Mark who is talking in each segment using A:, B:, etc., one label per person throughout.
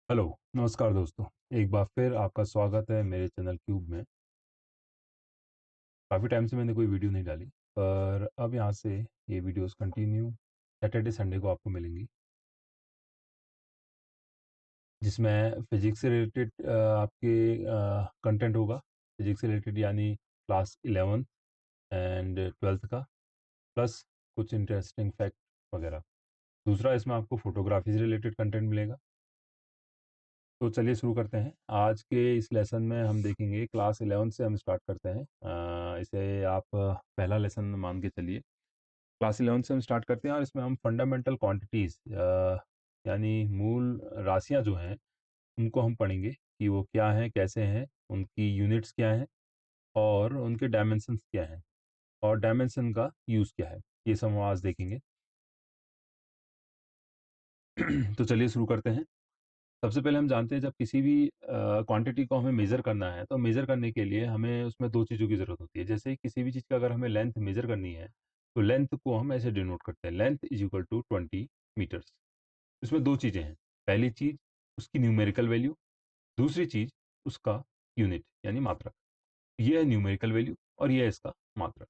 A: Hello, नमस्कार दोस्तों। एक बार फिर आपका स्वागत है मेरे चैनल क्यूब में। काफ़ी टाइम से मैंने कोई वीडियो नहीं डाली, पर अब यहाँ से ये वीडियोस कंटिन्यू सैटरडे संडे को आपको मिलेंगी, जिसमें फिजिक्स से रिलेटेड आपके कंटेंट होगा। फिजिक्स से रिलेटेड यानी क्लास 11 एंड 12th का, प्लस कुछ इंटरेस्टिंग फैक्ट वगैरह। दूसरा, इसमें आपको फोटोग्राफी से रिलेटेड कंटेंट मिलेगा। तो चलिए शुरू करते हैं। आज के इस लेसन में हम देखेंगे, क्लास 11 से हम स्टार्ट करते हैं। इसे आप पहला लेसन मान के चलिए। क्लास 11 से हम स्टार्ट करते हैं और इसमें हम फंडामेंटल क्वांटिटीज़ यानी मूल राशियां जो हैं उनको हम पढ़ेंगे कि वो क्या हैं, कैसे हैं, उनकी यूनिट्स क्या हैं और उनके डायमेंशंस क्या हैं और डायमेंशन का यूज़ क्या है। ये सब हम आज देखेंगे। तो चलिए शुरू करते हैं। सबसे पहले हम जानते हैं, जब किसी भी क्वांटिटी को हमें मेज़र करना है तो मेज़र करने के लिए हमें उसमें दो चीज़ों की ज़रूरत होती है। जैसे किसी भी चीज़ का अगर हमें लेंथ मेज़र करनी है तो लेंथ को हम ऐसे डिनोट करते हैं, length is equal to 20 metres. इसमें दो चीज़ें हैं। पहली चीज़ उसकी न्यूमेरिकल वैल्यू, दूसरी चीज़ उसका यूनिट यानी मात्रक। ये है न्यूमेरिकल वैल्यू और ये है इसका मात्रक।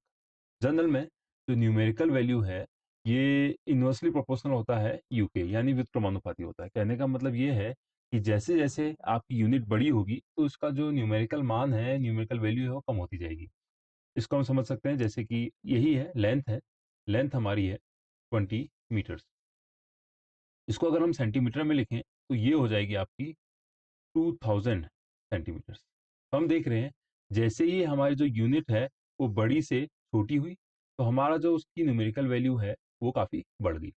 A: जनरल में जो न्यूमेरिकल वैल्यू है ये इन्वर्सली प्रोपोर्शनल होता है यू के, यानी व्युत्क्रमानुपाती होता है। कहने का मतलब ये है कि जैसे जैसे आपकी यूनिट बड़ी होगी तो उसका जो न्यूमेरिकल मान है, न्यूमेरिकल वैल्यू है, वो कम होती जाएगी। इसको हम समझ सकते हैं जैसे कि यही है। लेंथ हमारी है 20 मीटर्स। इसको अगर हम सेंटीमीटर में लिखें तो ये हो जाएगी आपकी 2000 सेंटीमीटर्स। तो हम देख रहे हैं जैसे ही हमारी जो यूनिट है वो बड़ी से छोटी हुई तो हमारा जो उसकी न्यूमेरिकल वैल्यू है वो काफ़ी बढ़ गई।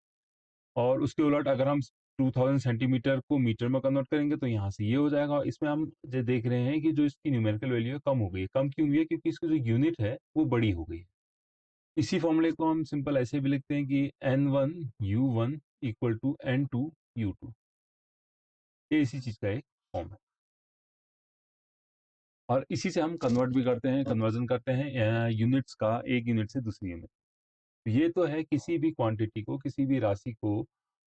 A: और उसके उलट अगर हम 2000 सेंटीमीटर को मीटर में कन्वर्ट करेंगे तो यहाँ से ये हो जाएगा। और इसमें हम जो देख रहे हैं कि जो इसकी न्यूमेरिकल वैल्यू है कम हो गई है। कम क्यों हुई है? क्योंकि इसकी जो यूनिट है वो बड़ी हो गई है। इसी फॉर्मूले को हम सिंपल ऐसे भी लिखते हैं कि n1 u1 equal to n2 u2। ये इसी चीज़ का एक फॉर्म है और इसी से हम कन्वर्ट भी करते हैं, कन्वर्जन करते हैं यूनिट्स का, एक यूनिट से दूसरी यूनिट। ये तो है किसी भी क्वांटिटी को, किसी भी राशि को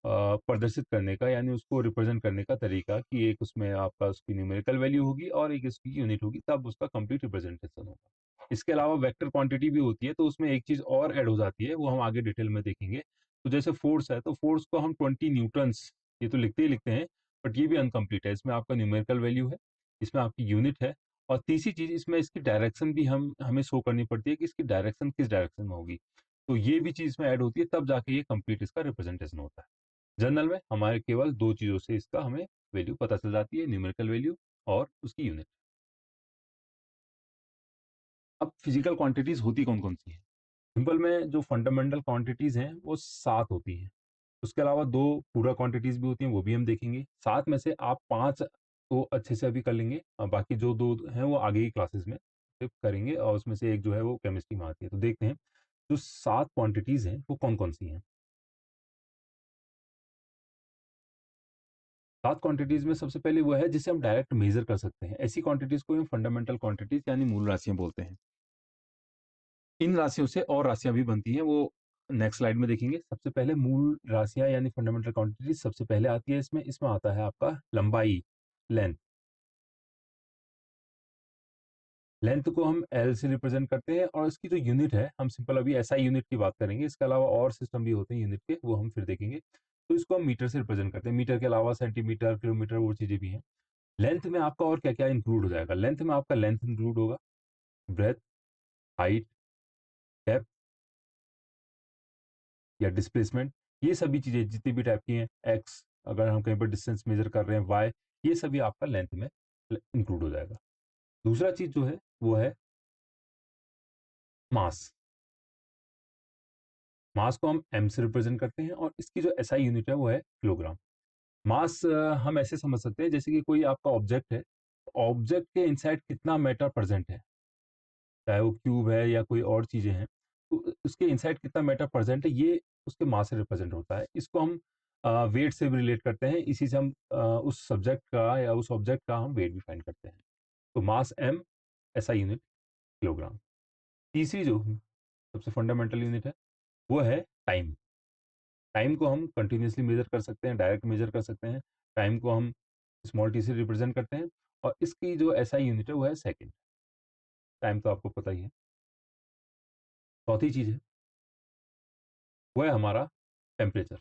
A: प्रदर्शित करने का, यानी उसको रिप्रेजेंट करने का तरीका, कि एक उसमें आपका उसकी न्यूमेरिकल वैल्यू होगी और एक इसकी यूनिट होगी, तब उसका कंप्लीट रिप्रेजेंटेशन होगा। इसके अलावा वेक्टर क्वांटिटी भी होती है, तो उसमें एक चीज़ और ऐड हो जाती है, वो हम आगे डिटेल में देखेंगे। तो जैसे फोर्स है तो फोर्स को हम 20 न्यूटन्स ये तो लिखते ही लिखते हैं, बट ये भी अनकम्प्लीट है। इसमें आपका न्यूमेरिकल वैल्यू है, इसमें आपकी यूनिट है, और तीसरी चीज़ इसमें इसकी डायरेक्शन भी हमें शो करनी पड़ती है कि इसकी डायरेक्शन किस डायरेक्शन में होगी। तो ये भी चीज़ इसमें ऐड होती है, तब जाके ये कंप्लीट इसका रिप्रेजेंटेशन होता है। जनरल में हमारे केवल दो चीज़ों से इसका हमें वैल्यू पता चल जाती है, न्यूमेरिकल वैल्यू और उसकी यूनिट। अब फिजिकल क्वांटिटीज होती कौन कौन सी हैं? सिंपल में जो फंडामेंटल क्वांटिटीज हैं वो 7 होती हैं। उसके अलावा दो पूरा क्वांटिटीज भी होती हैं, वो भी हम देखेंगे। 7 में से आप 5 तो अच्छे से अभी कर लेंगे, बाकी जो दो हैं वो आगे की क्लासेस में सिर्फ करेंगे, और उसमें से एक जो है वो केमिस्ट्री में आती है। तो देखते हैं जो 7 क्वांटिटीज हैं वो कौन कौन सी हैं। 7 क्वांटिटीज में सबसे पहले वो है जिसे हम डायरेक्ट मेजर कर सकते हैं। ऐसी क्वांटिटीज को हम फंडामेंटल क्वांटिटीज यानी मूल राशियां बोलते हैं। इन राशियों से और राशियां भी बनती हैं, वो नेक्स्ट स्लाइड में देखेंगे। सबसे पहले मूल राशियां यानी फंडामेंटल क्वांटिटीज सबसे पहले आती है। इसमें आता है आपका लंबाई, लेंथ। लेंथ को हम एल से रिप्रेजेंट करते हैं और इसकी जो यूनिट है, हम सिंपल अभी एसआई यूनिट की बात करेंगे। इसके अलावा और सिस्टम भी होते हैं यूनिट के, वो हम फिर देखेंगे। तो इसको हम मीटर से रिप्रेजेंट करते हैं। मीटर के अलावा सेंटीमीटर, किलोमीटर, वो चीज़ें भी हैं। लेंथ में आपका और क्या क्या इंक्लूड हो जाएगा? लेंथ में आपका लेंथ इंक्लूड होगा, ब्रेथ, हाइट, डेप्थ या डिस्प्लेसमेंट, ये सभी चीज़ें जितनी भी टाइप की हैं, एक्स अगर हम कहीं पर डिस्टेंस मेजर कर रहे हैं, वाई, ये सभी आपका लेंथ में इंक्लूड हो जाएगा। दूसरा चीज़ जो है वो है मास। मास को हम एम से रिप्रेजेंट करते हैं और इसकी जो एसआई यूनिट है वो है किलोग्राम। मास हम ऐसे समझ सकते हैं जैसे कि कोई आपका ऑब्जेक्ट है, ऑब्जेक्ट के इनसाइड कितना मैटर प्रेजेंट है, चाहे वो क्यूब है या कोई और चीज़ें हैं, तो उसके इनसाइड कितना मैटर प्रेजेंट है, ये उसके मास से रिप्रेजेंट होता है। इसको हम वेट से भी रिलेट करते हैं। इसी से हम उस सब्जेक्ट का या उस ऑब्जेक्ट का हम वेट भी फाइंड करते हैं। तो मास एम, एसआई यूनिट किलोग्राम। तीसरी जो सबसे फंडामेंटल यूनिट है वो है टाइम। टाइम को हम कंटिन्यूसली मेजर कर सकते हैं, डायरेक्ट मेजर कर सकते हैं। टाइम को हम स्मॉल टी से रिप्रेजेंट करते हैं, और इसकी जो एसआई यूनिट है वो है सेकंड। टाइम तो आपको पता ही है। चौथी चीज़ है वो है हमारा टेम्परेचर।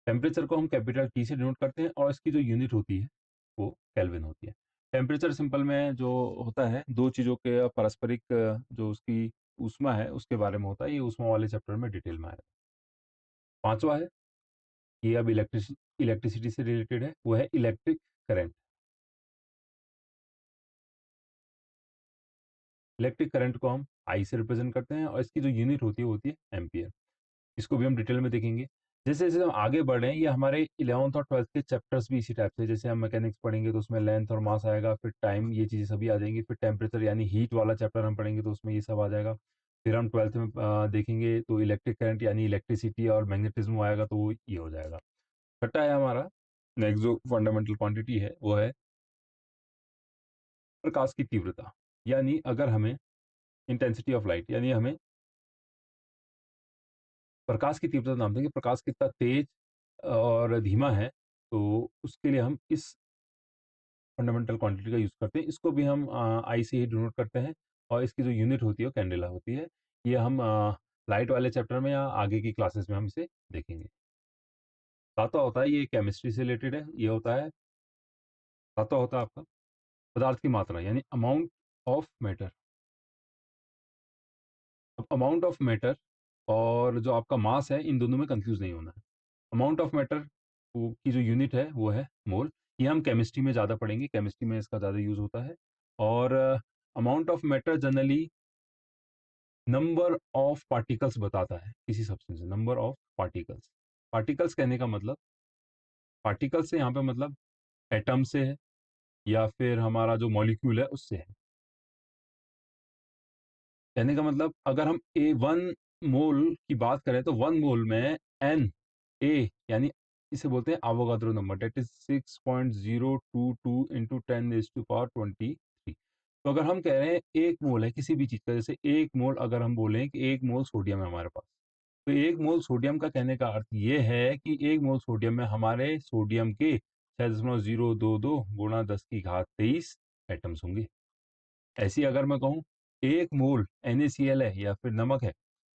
A: टेम्परेचर को हम कैपिटल टी से डिनोट करते हैं, और इसकी जो यूनिट होती है वो केल्विन होती है। टेम्परेचर सिंपल में जो होता है दो चीज़ों के पारस्परिक जो उसकी ऊष्मा है उसके बारे में होता है। ये ऊष्मा वाले चैप्टर में डिटेल में आएगा। पांचवा है, ये अब इलेक्ट्रिसिटी से रिलेटेड है, वो है इलेक्ट्रिक करंट। इलेक्ट्रिक करंट को हम आई से रिप्रेजेंट करते हैं, और इसकी जो यूनिट होती है वो होती है एम्पियर। इसको भी हम डिटेल में देखेंगे। जैसे जैसे हम आगे बढ़ रहे हैं, ये हमारे 11th और 12th के चैप्टर्स भी इसी टाइप से, जैसे हम मैकेनिक्स पढ़ेंगे तो उसमें लेंथ और मास आएगा, फिर टाइम, ये चीज़ें सभी आ जाएंगी। फिर टेम्परेचर यानी हीट वाला चैप्टर हम पढ़ेंगे तो उसमें ये सब आ जाएगा। फिर हम 12th में देखेंगे तो इलेक्ट्रिक करंट यानी इलेक्ट्रिसिटी और मैग्नेटिज्म आएगा, तो वो ये हो जाएगा। छठा है हमारा नेक्स्ट जो फंडामेंटल क्वांटिटी है वो है प्रकाश की तीव्रता। यानी अगर हमें इंटेंसिटी ऑफ लाइट, यानी हमें प्रकाश की तीव्रता नाम देंगे, प्रकाश कितना तेज और धीमा है, तो उसके लिए हम इस फंडामेंटल क्वांटिटी का यूज़ करते हैं। इसको भी हम आई से ही डिनोट करते हैं, और इसकी जो यूनिट होती है वो कैंडेला होती है। ये हम लाइट वाले चैप्टर में या आगे की क्लासेस में हम इसे देखेंगे। सातवां होता है, ये केमिस्ट्री से रिलेटेड है, ये होता है, सातवां होता है आपका पदार्थ की मात्रा यानी अमाउंट ऑफ मैटर। अब अमाउंट ऑफ मैटर और जो आपका मास है, इन दोनों में कंफ्यूज नहीं होना है। अमाउंट ऑफ मैटर की जो यूनिट है वो है मोल। ये हम केमिस्ट्री में ज़्यादा पढ़ेंगे, केमिस्ट्री में इसका ज़्यादा यूज़ होता है। और amount of matter generally number of particles बताता है किसी सब्सटेंस से, नंबर ऑफ पार्टिकल्स। पार्टिकल्स कहने का मतलब, पार्टिकल्स से यहाँ पे मतलब एटम से है, या फिर हमारा जो मॉलिक्यूल है उससे है। कहने का मतलब अगर हम ए वन मोल की बात करें तो वन मोल में एन ए यानी इसे बोलते हैं Avogadro number, that is 6.022 into 10⁻23। तो अगर हम कह रहे हैं एक मोल है किसी भी चीज़ का, जैसे एक मोल अगर हम बोलें कि एक मोल सोडियम है हमारे पास, तो एक मोल सोडियम का कहने का अर्थ ये है कि एक मोल सोडियम में हमारे सोडियम के 6.022 गुणा 10⁻23 एटम्स होंगे। ऐसी अगर मैं कहूँ एक मोल NaCl है या फिर नमक है,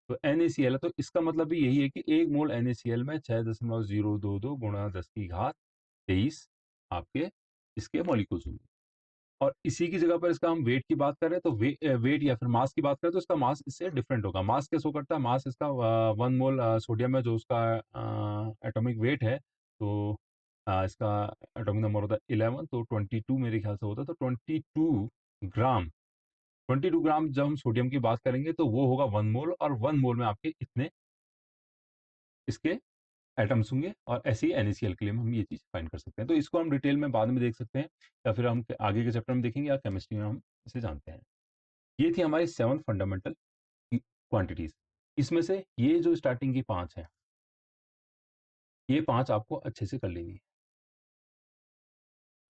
A: तो NaCl है, तो इसका मतलब भी यही है कि एक मोल NaCl में 6.022 गुणा 10⁻23 आपके इसके मॉलिक्यूल्स होंगे। और इसी की जगह पर इसका हम वेट की बात करें तो वेट या फिर मास की बात करें तो इसका मास इससे डिफरेंट होगा। मास क्या शो करता है, मास इसका वन मोल सोडियम में जो उसका एटॉमिक वेट है, तो इसका एटॉमिक नंबर होता है 11, तो 22 मेरे ख्याल से होता है, तो 22 ग्राम। 22 ग्राम जब हम सोडियम की बात करेंगे तो वो होगा वन मोल, और वन मोल में आपके इतने इसके एटम्स होंगे। और ऐसे ही NaCl के लिए हम ये चीज़ फाइंड कर सकते हैं। तो इसको हम डिटेल में बाद में देख सकते हैं, या फिर हम आगे के चैप्टर में देखेंगे, या केमिस्ट्री में हम इसे जानते हैं। ये थी हमारी 7 फंडामेंटल क्वांटिटीज। इसमें से ये जो स्टार्टिंग की 5 हैं, ये 5 आपको अच्छे से कर लेनी है,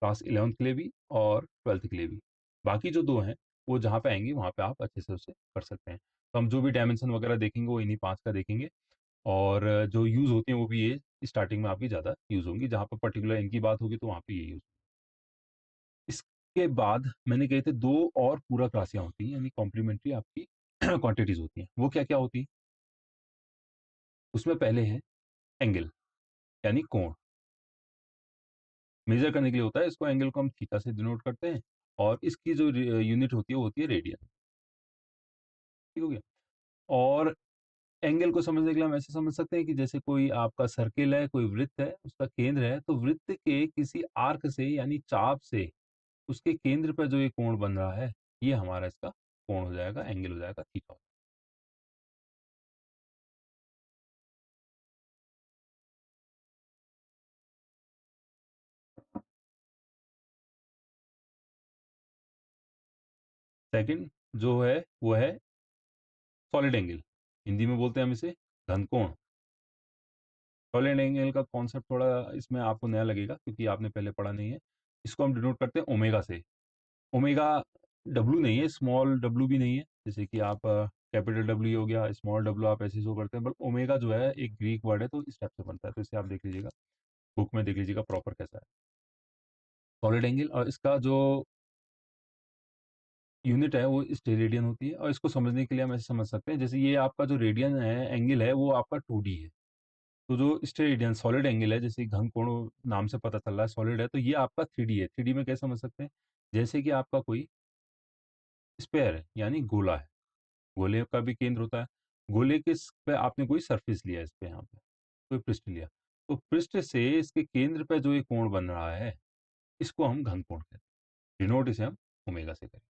A: क्लास 11th के लिए भी और 12th के लिए भी। बाकी जो 2 हैं वो जहाँ पे आएंगी वहाँ पे आप अच्छे से उसे कर सकते हैं। तो हम जो भी डायमेंशन वगैरह देखेंगे वो इन्हीं 5 का देखेंगे, और जो यूज़ होती हैं वो भी ये स्टार्टिंग में आपकी ज़्यादा यूज़ होंगी। जहाँ पर पर्टिकुलर इनकी बात होगी तो वहाँ पे ये यूज़। इसके बाद मैंने कहे थे 2 और पूरक राशियाँ होती हैं, यानी कॉम्प्लीमेंट्री आपकी क्वांटिटीज़ होती हैं। वो क्या-क्या होती हैं? उसमें पहले है एंगल, यानी कोण। मेज़र करने के लिए होता है, इसको एंगल को हम थीटा से डिनोट करते हैं, और इसकी जो यूनिट होती है वो होती है रेडियन। ठीक हो गया? और एंगल को समझने के लिए हम ऐसे समझ सकते हैं कि जैसे कोई आपका सर्किल है, कोई वृत्त है, उसका केंद्र है, तो वृत्त के किसी आर्क से यानी चाप से उसके केंद्र पर जो ये कोण बन रहा है, ये हमारा इसका कोण हो जाएगा, एंगल हो जाएगा थीटा। सेकंड जो है वो है सॉलिड एंगल, हिंदी में बोलते हैं हम इसे घनकोण। सॉलिड एंगल का कॉन्सेप्ट थोड़ा इसमें आपको नया लगेगा क्योंकि आपने पहले पढ़ा नहीं है। इसको हम डिनोट करते हैं ओमेगा से। ओमेगा डब्ल्यू नहीं है, स्मॉल डब्ल्यू भी नहीं है, जैसे कि आप कैपिटल डब्ल्यू हो गया, स्मॉल डब्ल्यू आप ऐसे शो करते हैं, बट ओमेगा जो है एक ग्रीक वर्ड है, तो इस टाइप से बनता है। तो इसे आप देख लीजिएगा, बुक में देख लीजिएगा प्रॉपर कैसा है। सॉलिड एंगल, और इसका जो यूनिट है वो स्टेरेडियन होती है, और इसको समझने के लिए हम ऐसे समझ सकते हैं, जैसे ये आपका जो रेडियन है एंगल है वो आपका 2D है। तो जो स्टेरेडियन सॉलिड एंगल है, जैसे घन कोण नाम से पता चल रहा है सॉलिड है, तो ये आपका 3D है। 3D में कैसे समझ सकते हैं, जैसे कि आपका कोई स्पेयर है यानी गोला है, गोले का भी केंद्र होता है, गोले के पे आपने कोई सरफेस लिया, इस पे यहाँ पे कोई पृष्ठ लिया, तो पृष्ठ से इसके केंद्र पे जो ये कोण बन रहा है, इसको हम घन कोण कहते हैं। डिनोट इसे हम ओमेगा से करें।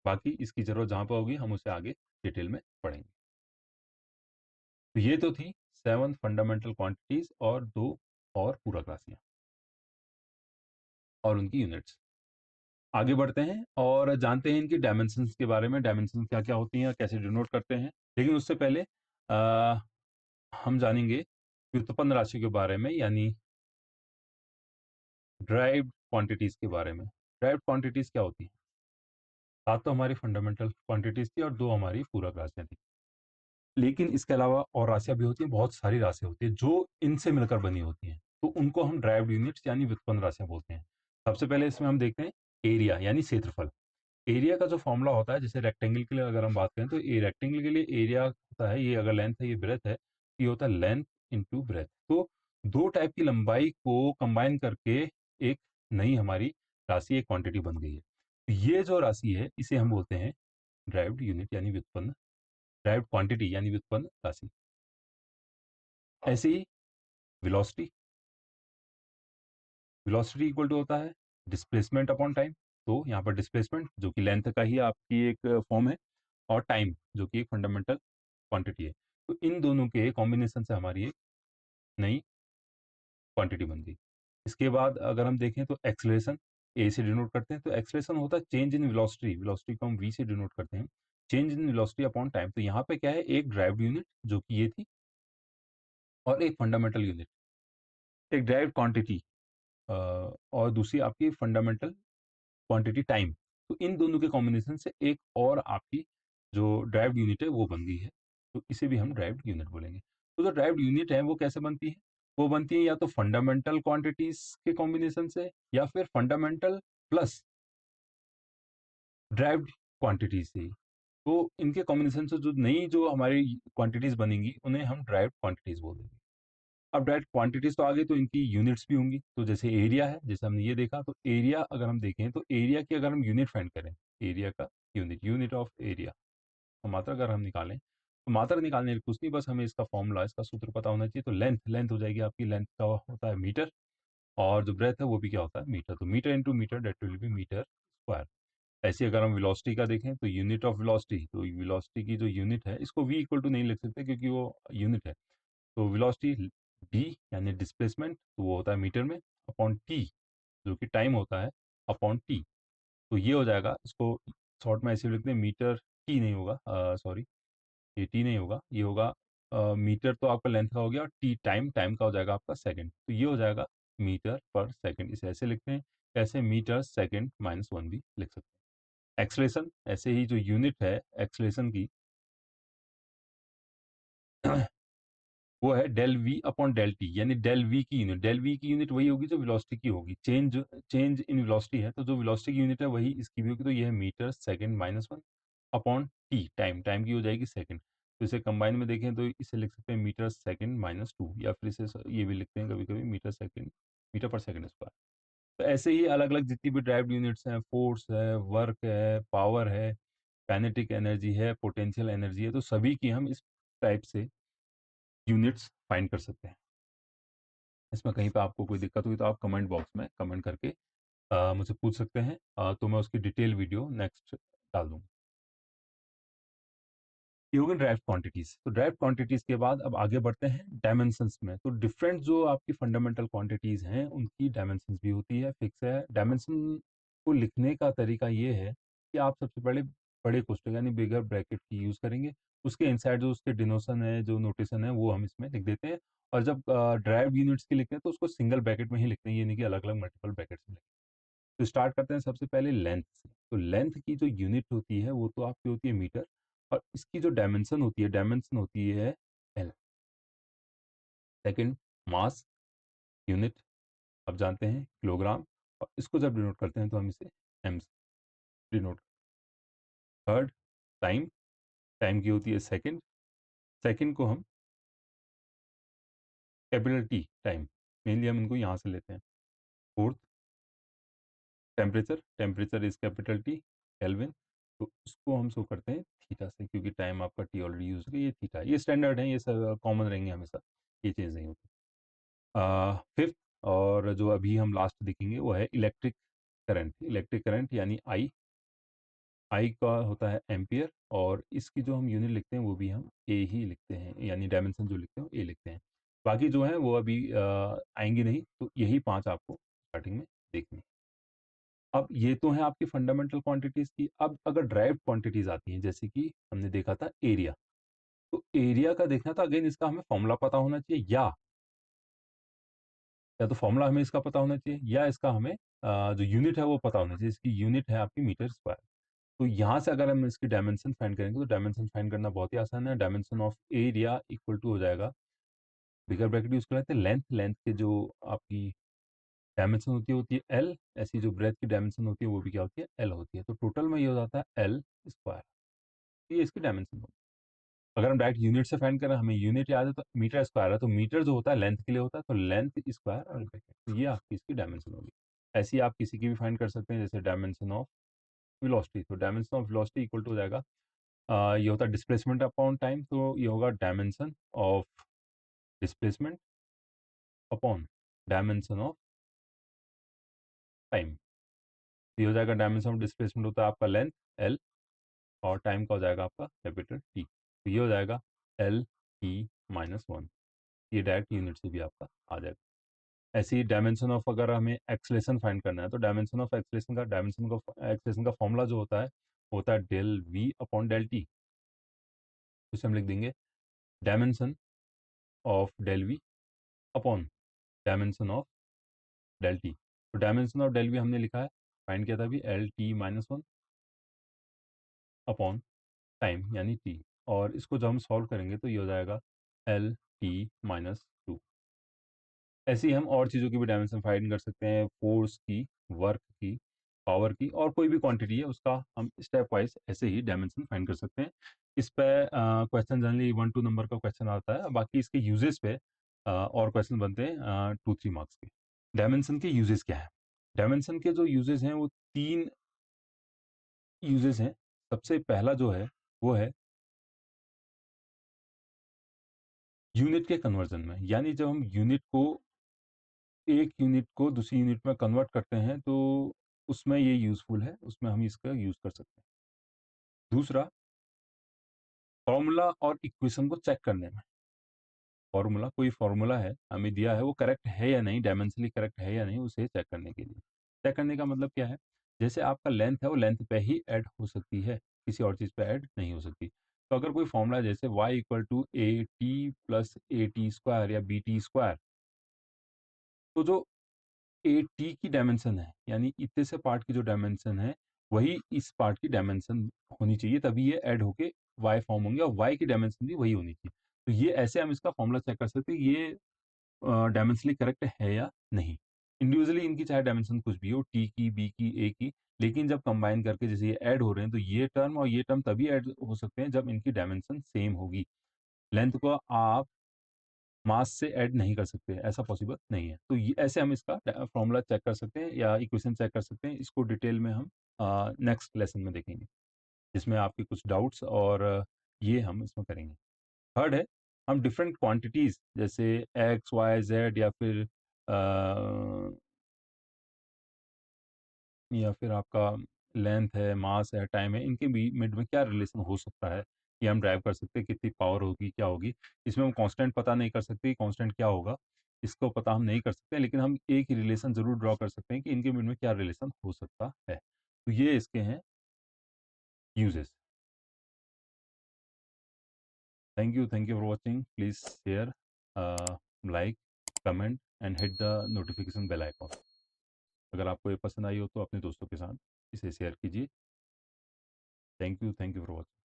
A: बाकी इसकी जरूरत जहां पर होगी हम उसे आगे डिटेल में पढ़ेंगे। तो ये तो थी 7 फंडामेंटल क्वांटिटीज और 2 और पूरक राशियां और उनकी यूनिट्स। आगे बढ़ते हैं और जानते हैं इनकी डायमेंशंस के बारे में, डायमेंशन क्या क्या होती हैं, कैसे डिनोट करते हैं। लेकिन उससे पहले हम जानेंगे व्युत्पन्न राशि के बारे में, यानी ड्राइव्ड क्वांटिटीज के बारे में। ड्राइव्ड क्वांटिटीज क्या होती है? 7 तो हमारी फंडामेंटल क्वांटिटीज थी और 2 हमारी पूरक राशियां थी। लेकिन इसके अलावा और राशियां भी होती हैं, बहुत सारी राशियां होती हैं जो इनसे मिलकर बनी होती हैं, तो उनको हम ड्राइव्ड यूनिट्स यानी व्युत्पन्न राशियां बोलते हैं। सबसे पहले इसमें हम देखते हैं एरिया यानी क्षेत्रफल। एरिया का जो फॉर्मूला होता है, जैसे रेक्टेंगल के लिए अगर हम बात करें, तो ये रेक्टेंगल के लिए एरिया होता है, ये अगर लेंथ है, ये ब्रेथ है, ये होता है लेंथ इंटू ब्रेथ। तो दो टाइप की लंबाई को कंबाइन करके एक नई हमारी राशि, एक क्वांटिटी बन गई है। तो ये जो राशि है इसे हम बोलते हैं ड्राइव्ड यूनिट यानी व्युत्पन्न, ड्राइव्ड क्वांटिटी यानी व्युत्पन्न राशि। ऐसे ही वेलोसिटी, वेलोसिटी इक्वल टू होता है डिस्प्लेसमेंट अपॉन टाइम। तो यहाँ पर डिस्प्लेसमेंट जो कि लेंथ का ही आपकी एक फॉर्म है, और टाइम जो कि एक फंडामेंटल क्वांटिटी है। तो इन दोनों के कॉम्बिनेशन से हमारी एक नई क्वांटिटी बन गई। इसके बाद अगर हम देखें तो एक्सलेशन, ए से डिनोट करते हैं, तो एक्सलेशन होता है चेंज इन वेलोसिटी, वेलोसिटी को हम वी से डिनोट करते हैं, change in velocity upon time. तो यहाँ पे क्या है, एक ड्राइव्ड यूनिट जो कि ये थी, और एक फंडामेंटल यूनिट, एक ड्राइव्ड क्वांटिटी और दूसरी आपकी फंडामेंटल क्वांटिटी टाइम। तो इन दोनों के कॉम्बिनेशन से एक और आपकी जो ड्राइव्ड यूनिट है वो बन गई है, तो इसे भी हम ड्राइव्ड यूनिट बोलेंगे। तो जो ड्राइव्ड यूनिट है वो कैसे बनती है, वो बनती है या तो फंडामेंटल क्वांटिटीज के कॉम्बिनेशन से, या फिर फंडामेंटल प्लस ड्राइव्ड क्वांटिटीज से। तो इनके कॉम्बिनेशन से जो नई जो हमारी क्वांटिटीज बनेंगी उन्हें हम ड्राइव्ड क्वांटिटीज बोल देंगे। अब डायरेक्ट क्वांटिटीज तो आ गई, तो इनकी यूनिट्स भी होंगी। तो जैसे एरिया है, जैसे हमने ये देखा, तो एरिया अगर हम देखें तो एरिया की अगर हम यूनिट फाइंड करें, एरिया का यूनिट, यूनिट ऑफ एरिया, तो मात्रा अगर हम निकालें, तो मात्रा निकालने के लिए कुछ नहीं, बस हमें इसका फॉर्मूला, इसका सूत्र पता होना चाहिए। तो लेंथ, लेंथ हो जाएगी आपकी, लेंथ का होता है मीटर, और जो ब्रेथ है वो भी क्या होता है, मीटर। तो metre into metre, that will be metre square. ऐसे अगर हम वेलोसिटी का देखें, तो यूनिट ऑफ वेलोसिटी, तो वेलोसिटी की जो यूनिट है, इसको v इक्वल टू नहीं लिख सकते क्योंकि वो यूनिट है। तो वेलोसिटी डी यानी डिस्प्लेसमेंट, तो वो होता है मीटर में, अपॉन टी जो कि टाइम होता है, अपॉन टी। तो ये हो जाएगा, इसको शॉर्ट में ऐसे लिखते हैं, मीटर टी नहीं होगा, सॉरी, ये टी नहीं होगा, ये होगा मीटर तो आपका लेंथ का हो गया, और टी टाइम, टाइम का हो जाएगा आपका सेकंड। तो ये हो जाएगा मीटर पर सेकंड, इसे ऐसे लिखते हैं। ऐसे मीटर सेकंड माइनस 1 भी लिख सकते हैं। एक्सलेशन, ऐसे ही जो यूनिट है एक्सलेशन की वो है del v upon del t, यानी डेल वी की यूनिट, डेल वी की यूनिट वही होगी जो वेलोसिटी की होगी, चेंज, चेंज इन वेलोसिटी है, तो जो वेलोसिटी की यूनिट है वही इसकी भी होगी। तो ये है metre second minus 1 upon t, time, time की हो जाएगी सेकंड। तो इसे कंबाइन में देखें तो इसे लिख सकते हैं मीटर सेकंड माइनस 2, या फिर इसे ये भी लिखते हैं कभी कभी मीटर सेकंड, मीटर पर सेकंड स्क्वायर। तो ऐसे ही अलग अलग जितनी भी ड्राइव्ड यूनिट्स हैं, फोर्स है, वर्क है, पावर है, काइनेटिक एनर्जी है, पोटेंशियल एनर्जी है, तो सभी की हम इस टाइप से यूनिट्स फाइंड कर सकते हैं। इसमें कहीं पे आपको कोई दिक्कत हुई तो आप कमेंट बॉक्स में कमेंट करके मुझसे पूछ सकते हैं, तो मैं उसकी डिटेल वीडियो नेक्स्ट डाल दूंगा। ये हो गई ड्राइव क्वांटिटीज। तो ड्राइव क्वांटिटीज के बाद अब आगे बढ़ते हैं डायमेंशंस में। तो डिफरेंट जो आपकी फंडामेंटल क्वांटिटीज हैं उनकी डायमेंशंस भी होती है, फिक्स है। डायमेंशन को लिखने का तरीका ये है कि आप सबसे पहले बड़े कोष्ठक यानी बिगर ब्रैकेट की यूज करेंगे, उसके इनसाइड जो उसके डिनोशन है, जो नोटेशन है, वो हम इसमें लिख देते हैं। और जब ड्राइव यूनिट्स की लिखते हैं तो उसको सिंगल ब्रैकेट में ही लिखते हैं, ये नहीं कि अलग अलग मल्टीपल ब्रैकेट्स में लिखते हैं। तो स्टार्ट करते हैं सबसे पहले लेंथ से। तो लेंथ की जो यूनिट होती है वो तो आपकी होती है मीटर, और इसकी जो डायमेंशन होती है एल। सेकंड, मास यूनिट आप जानते हैं किलोग्राम, और इसको जब डिनोट करते हैं तो हम इसे एम से डिनोट। थर्ड, टाइम, टाइम की होती है सेकंड, सेकंड को हम कैपिटल टी टाइम, मेनली हम इनको यहाँ से लेते हैं। Fourth, temperature, temperature is capital T kelvin, तो इसको हम शो करते हैं थीटा से, क्योंकि टाइम आपका टी ऑलरेडी यूज हो गया, ये थीटा, ये स्टैंडर्ड है, ये सब कॉमन रहेंगे हमेशा, ये चेंज नहीं होती। फिफ्थ, और जो अभी हम लास्ट देखेंगे वो है इलेक्ट्रिक करंट। इलेक्ट्रिक करंट यानी आई, आई का होता है एम्पियर, और इसकी जो हम यूनिट लिखते हैं वो भी हम ए ही लिखते हैं, यानी डायमेंशन जो लिखते हैं ए लिखते हैं। बाकी जो है वो अभी आएंगी नहीं, तो यही 5 आपको स्टार्टिंग में देखनी है। अब ये तो है आपकी फंडामेंटल क्वांटिटीज की। अब अगर ड्राइव्ड क्वांटिटीज आती हैं, जैसे कि हमने देखा था एरिया, तो एरिया का देखना था, अगेन इसका हमें फॉर्मूला पता होना चाहिए, या तो फॉर्मूला हमें इसका पता होना चाहिए, या इसका हमें जो यूनिट है वो पता होना चाहिए। इसकी यूनिट है आपकी मीटर स्क्वायर। तो यहाँ से अगर हम इसकी डायमेंशन फाइंड करेंगे, तो डायमेंशन फाइंड करना बहुत ही आसान है। Dimension of area equal to हो जाएगा, बिगर ब्रैकेट यूज करते हैं, लेंथ, लेंथ के जो आपकी डायमेंशन होती है एल, ऐसी जो ब्रेथ की डायमेंशन होती है वो भी क्या होती है, एल होती है। तो टोटल में ये हो जाता है एल स्क्वायर, ये इसकी डायमेंशन होगी। अगर हम डायरेक्ट यूनिट से फाइंड करें, हमें यूनिट याद है तो मीटर स्क्वायर है, तो मीटर जो होता है लेंथ के लिए होता है, तो लेंथ स्क्वायर और ब्रैकेट, तो ये आपकी इसकी डायमेंशन होगी। ऐसी आप किसी की भी फाइंड कर सकते हैं, जैसे डायमेंशन ऑफ वेलोसिटी, तो dimension of velocity equal to हो जाएगा, ये होता है डिस्प्लेसमेंट अपॉन टाइम, तो ये होगा dimension of displacement upon dimension of time. ये हो जाएगा डायमेंशन ऑफ डिस्प्लेसमेंट होता है आपका लेंथ एल, और टाइम का हो जाएगा आपका कैपिटल टी, तो ये हो जाएगा एल टी माइनस वन। ये डायरेक्ट यूनिट से भी आपका आ जाएगा। ऐसे ही डायमेंशन ऑफ, अगर हमें एक्सलेशन फाइंड करना है, तो डायमेंशन ऑफ एक्सलेशन का, डायमेंशन का एक्सलेशन का फॉर्मूला जो होता है del v upon del t. उसे हम लिख देंगे dimension of del v upon dimension of del t. तो डायमेंशन ऑफ डेल वी हमने लिखा है, फाइंड किया था अभी, L T minus one upon time यानी टी, और इसको जब हम सॉल्व करेंगे तो ये हो जाएगा एल टी माइनस टू। ऐसे ही हम और चीज़ों की भी डायमेंशन फाइंड कर सकते हैं, फोर्स की, वर्क की, पावर की, और कोई भी क्वांटिटी है उसका हम स्टेप वाइज ऐसे ही डायमेंशन फाइंड कर सकते हैं। इस पे क्वेश्चन जनरली 1-2 नंबर का क्वेश्चन आता है, बाकी इसके यूजेस पे और क्वेश्चन बनते हैं 2-3 मार्क्स के। डायमेंशन के यूजेस क्या है? डायमेंशन के जो यूजेस हैं वो 3 यूजेस हैं। सबसे पहला जो है वो है यूनिट के कन्वर्जन में, यानी जब हम एक यूनिट को दूसरी यूनिट में कन्वर्ट करते हैं, तो उसमें ये यूज़फुल है, उसमें हम इसका यूज़ कर सकते हैं। दूसरा, फॉर्मूला और इक्वेशन को चेक करने में। फॉर्मूला, कोई फॉर्मूला है हमें दिया है, वो करेक्ट है या नहीं, डायमेंशनली करेक्ट है या नहीं, उसे चेक करने के लिए। चेक करने का मतलब क्या है? जैसे आपका लेंथ है, वो लेंथ पे ही ऐड हो सकती है, किसी और चीज़ पे ऐड नहीं हो सकती। तो अगर कोई फॉर्मूला है, जैसे y equal to a t plus a t square या बी टी स्क्वायर, तो जो ए टी की डायमेंशन है, यानी इतने से पार्ट की जो डायमेंशन है, वही इस पार्ट की डायमेंशन होनी चाहिए, तभी ये ऐड होके वाई फॉर्म होंगे, और वाई की डायमेंशन भी वही होनी चाहिए। तो ये ऐसे हम इसका फॉर्मूला चेक कर सकते हैं, ये डायमेंशनली करेक्ट है या नहीं। इंडिविजुअली इनकी चाहे डायमेंशन कुछ भी हो, टी की, बी की, ए की, लेकिन जब कंबाइन करके जैसे ये ऐड हो रहे हैं, तो ये टर्म और ये टर्म तभी ऐड हो सकते हैं जब इनकी डायमेंशन सेम होगी। लेंथ को आप मास से ऐड नहीं कर सकते, ऐसा पॉसिबल नहीं है। तो ये ऐसे हम इसका फॉर्मूला चेक कर सकते हैं या इक्वेशन चेक कर सकते हैं। इसको डिटेल में हम नेक्स्ट लेसन में देखेंगे, जिसमें आपके कुछ डाउट्स और ये हम इसमें करेंगे। थर्ड है, हम डिफरेंट क्वांटिटीज जैसे एक्स वाई जेड, या फिर आपका लेंथ है, मास है, टाइम है, इनके भी मिड में क्या रिलेशन हो सकता है, ये हम ड्राइव कर सकते हैं, कितनी पावर होगी, क्या होगी। इसमें हम कांस्टेंट पता नहीं कर सकते, कांस्टेंट क्या होगा, इसको पता हम नहीं कर सकते, लेकिन हम एक ही रिलेशन ज़रूर ड्रॉ कर सकते हैं कि इनके मिड में क्या रिलेशन हो सकता है। तो ये इसके हैं uses. Thank you for watching. Please share, like, comment and hit the notification bell icon. अगर आपको ये पसंद आई हो तो अपने दोस्तों के साथ इसे शेयर कीजिए। Thank you for watching.